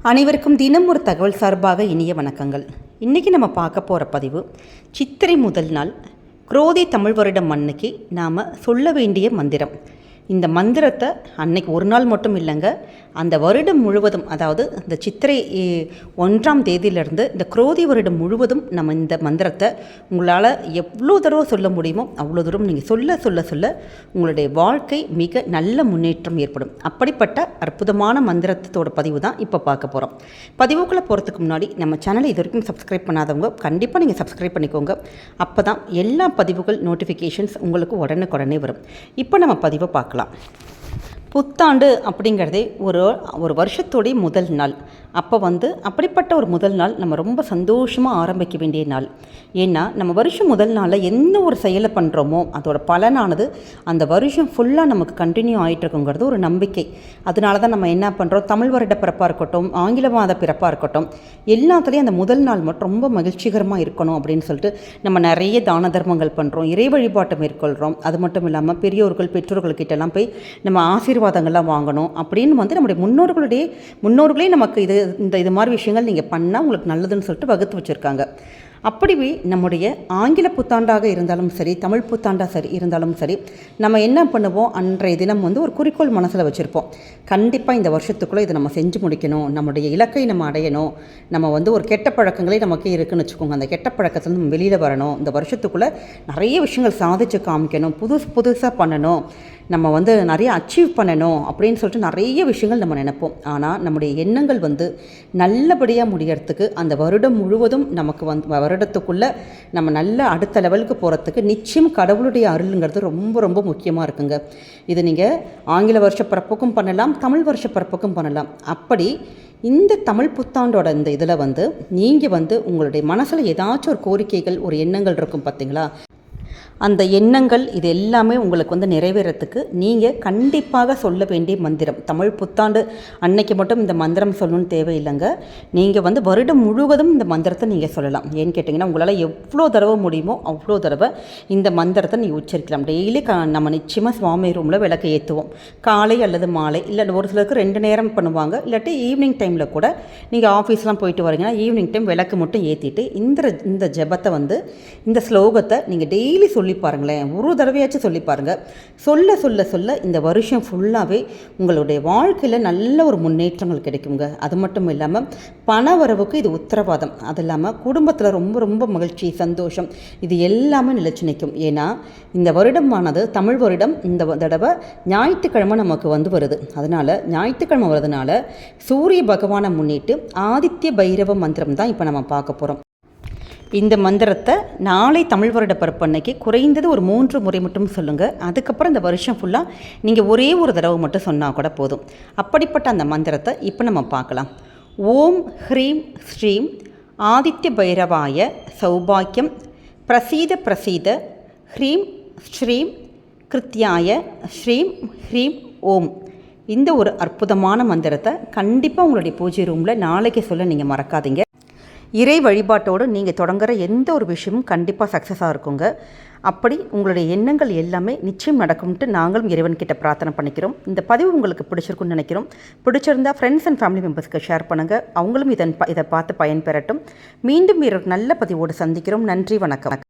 அனைவருக்கும் தினம் ஒரு தகவல் சார்பாக இனிய வணக்கங்கள். இன்றைக்கி நம்ம பார்க்க போகிற பதிவு சித்திரை முதல் நாள் குரோதி தமிழ் வருடம் அன்னைக்கு நாம் சொல்ல வேண்டிய மந்திரம். இந்த மந்திரத்தை அன்னைக்கு ஒரு நாள் மட்டும் இல்லைங்க, அந்த வருடம் முழுவதும், அதாவது இந்த சித்திரை 1ஆம் தேதியிலிருந்து இந்த குரோதி வருடம் முழுவதும் நம்ம இந்த மந்திரத்தை உங்களால் எவ்வளோ தடவை சொல்ல முடியுமோ அவ்வளோ தூரம் நீங்கள் சொல்ல சொல்ல சொல்ல உங்களுடைய வாழ்க்கை மிக நல்ல முன்னேற்றம் ஏற்படும். அப்படிப்பட்ட அற்புதமான மந்திரத்தோட பதிவு தான் இப்போ பார்க்க போகிறோம். பதிவுக்குள்ளே போகிறதுக்கு முன்னாடி நம்ம சேனலை இது வரைக்கும் சப்ஸ்கிரைப் பண்ணாதவங்க கண்டிப்பாக நீங்கள் சப்ஸ்கிரைப் பண்ணிக்கோங்க. அப்போ தான் எல்லா பதிவுகள் நோட்டிஃபிகேஷன்ஸ் உங்களுக்கு உடனுக்குடனே வரும். இப்போ நம்ம பதிவை பார்க்கலாம். புத்தாண்டு அப்படிங்கிறதே ஒரு வருஷத்தோடைய முதல் நாள். அப்போ அப்படிப்பட்ட ஒரு முதல் நாள் நம்ம ரொம்ப சந்தோஷமாக ஆரம்பிக்க வேண்டிய நாள். ஏன்னா நம்ம வருஷம் முதல் நாளில் என்ன ஒரு செயலை பண்ணுறோமோ அதோட பலனானது அந்த வருஷம் ஃபுல்லாக நமக்கு கண்டினியூ ஆகிட்டுருக்குங்கிறது ஒரு நம்பிக்கை. அதனால தான் நம்ம என்ன பண்ணுறோம், தமிழ் வருட பிறப்பாக இருக்கட்டும், ஆங்கில மாத பிறப்பாக இருக்கட்டும், எல்லாத்துலேயும் அந்த முதல் நாள் மட்டும் ரொம்ப மகிழ்ச்சிகரமாக இருக்கணும் அப்படின்னு சொல்லிட்டு நம்ம நிறைய தான தர்மங்கள் பண்ணுறோம், இறை வழிபாட்டை மேற்கொள்கிறோம். அது மட்டும் இல்லாமல் பெரியோர்கள் பெற்றோர்கள்கிட்டலாம் போய் நம்ம ஆசீர்வாதங்கள்லாம் வாங்கணும் அப்படின்னு நம்முடைய முன்னோர்களே நமக்கு இது மாதிரி விஷயங்கள் நீங்கள் பண்ணால் உங்களுக்கு நல்லதுன்னு சொல்லிட்டு வகுத்து வச்சுருக்காங்க. அப்படிவே நம்முடைய ஆங்கில புத்தாண்டாக இருந்தாலும் சரி, தமிழ் புத்தாண்டாக இருந்தாலும் சரி, நம்ம என்ன பண்ணுவோம், அன்றைய தினம் ஒரு குறிக்கோள் மனசில் வச்சுருப்போம். கண்டிப்பாக இந்த வருஷத்துக்குள்ளே இதை நம்ம செஞ்சு முடிக்கணும், நம்முடைய இலக்கை நம்ம அடையணும், நம்ம ஒரு கெட்ட பழக்கங்களே நமக்கே இருக்குதுன்னு வச்சுக்கோங்க, அந்த கெட்ட பழக்கத்தில் நம்ம வெளியில் வரணும், இந்த வருஷத்துக்குள்ளே நிறைய விஷயங்கள் சாதிச்சு காமிக்கணும், புதுசாக பண்ணணும், நம்ம நிறைய அச்சீவ் பண்ணணும் அப்படின்னு சொல்லிட்டு நிறைய விஷயங்கள் நம்ம நினைப்போம். ஆனால் நம்முடைய எண்ணங்கள் நல்லபடியாக முடியறதுக்கு அந்த வருடம் முழுவதும் நமக்கு வருடத்துக்குள்ளே நம்ம நல்ல அடுத்த லெவலுக்கு போகிறதுக்கு நிச்சயம் கடவுளுடைய அருளுங்கிறது ரொம்ப ரொம்ப முக்கியமாக இருக்குங்க. இது நீங்கள் ஆங்கில வருஷ பிறப்புக்கும் பண்ணலாம், தமிழ் வருஷ பிறப்புக்கும் பண்ணலாம். அப்படி இந்த தமிழ் புத்தாண்டோட இந்த இதில் நீங்கள் உங்களுடைய மனசில் ஏதாச்சும் ஒரு கோரிக்கைகள், ஒரு எண்ணங்கள் இருக்கும் பார்த்தீங்களா, அந்த எண்ணங்கள் இது எல்லாமே உங்களுக்கு நிறைவேறத்துக்கு நீங்கள் கண்டிப்பாக சொல்ல வேண்டிய மந்திரம். தமிழ் புத்தாண்டு அன்னைக்கு மட்டும் இந்த மந்திரம் சொல்லணும்னு தேவையில்லைங்க. நீங்கள் வருடம் முழுவதும் இந்த மந்திரத்தை நீங்கள் சொல்லலாம். ஏன்னு கேட்டிங்கன்னா, உங்களால் எவ்வளோ தடவை முடியுமோ அவ்வளோ தடவை இந்த மந்திரத்தை நீங்கள் உச்சரிக்கலாம். டெய்லி நம்ம நிச்சயமாக சுவாமி ரூமில் விளக்கு ஏற்றுவோம், காலை அல்லது மாலை, இல்லை ஒரு சிலருக்கு 2 நேரம் பண்ணுவாங்க, இல்லாட்டி ஈவினிங் டைமில் கூட நீங்கள் ஆஃபீஸ்லாம் போயிட்டு வரீங்கன்னா ஈவினிங் டைம் விளக்கு மட்டும் ஏற்றிட்டு இந்த ஜபத்தை இந்த ஸ்லோகத்தை நீங்கள் டெய்லி சொல்லி பாருங்களேன். ஒரு தடவையாச்சும் சொல்லி பாருங்கள். சொல்ல சொல்ல சொல்ல இந்த வருஷம் ஃபுல்லாகவே உங்களுடைய வாழ்க்கையில் நல்ல ஒரு முன்னேற்றங்கள் கிடைக்குங்க. அது மட்டும் இல்லாமல் பண வரவுக்கு இது உத்தரவாதம். அது இல்லாமல் குடும்பத்தில் ரொம்ப ரொம்ப மகிழ்ச்சி, சந்தோஷம், இது எல்லாமே நிலைச்சு நிற்கும். ஏன்னா இந்த வருடமானது தமிழ் வருடம் இந்த தடவை ஞாயிற்றுக்கிழமை நமக்கு வருது. அதனால் ஞாயிற்றுக்கிழமை வருதுனால சூரிய பகவானை முன்னிட்டு ஆதித்ய பைரவ மந்திரம் தான் இப்போ நம்ம பார்க்க போகிறோம். இந்த மந்திரத்தை நாளை தமிழ் வருட பிறப்பு அன்னைக்கு குறைந்தது ஒரு 3 முறை மட்டும் சொல்லுங்கள். அதுக்கப்புறம் இந்த வருஷம் ஃபுல்லாக நீங்கள் ஒரே ஒரு தடவை மட்டும் சொன்னால் கூட போதும். அப்படிப்பட்ட அந்த மந்திரத்தை இப்போ நம்ம பார்க்கலாம். ஓம் ஹ்ரீம் ஸ்ரீம் ஆதித்ய பைரவாய சௌபாக்கியம் பிரசீத பிரசீத ஹ்ரீம் ஸ்ரீம் கிருத்யாய ஸ்ரீம் ஹ்ரீம் ஓம். இந்த ஒரு அற்புதமான மந்திரத்தை கண்டிப்பாக உங்களுடைய பூஜை ரூமில் நாளைக்கு சொல்ல நீங்கள் மறக்காதீங்க. இறை வழிபாட்டோடு நீங்கள் தொடங்குகிற எந்த ஒரு விஷயமும் கண்டிப்பாக சக்ஸஸாக இருக்குங்க. அப்படி உங்களுடைய எண்ணங்கள் எல்லாமே நிச்சயம் நடக்கும்ட்டு நாங்களும் இறைவன்கிட்ட பிரார்த்தனை பண்ணிக்கிறோம். இந்த பதிவு உங்களுக்கு பிடிச்சிருக்குன்னு நினைக்கிறோம். பிடிச்சிருந்தா ஃப்ரெண்ட்ஸ் அண்ட் ஃபேமிலி மெம்பர்ஸ்க்கு ஷேர் பண்ணுங்கள், அவங்களும் இதை பார்த்து பயன்பெறட்டும். மீண்டும் நல்ல பதிவோடு சந்திக்கிறோம். நன்றி, வணக்கம்.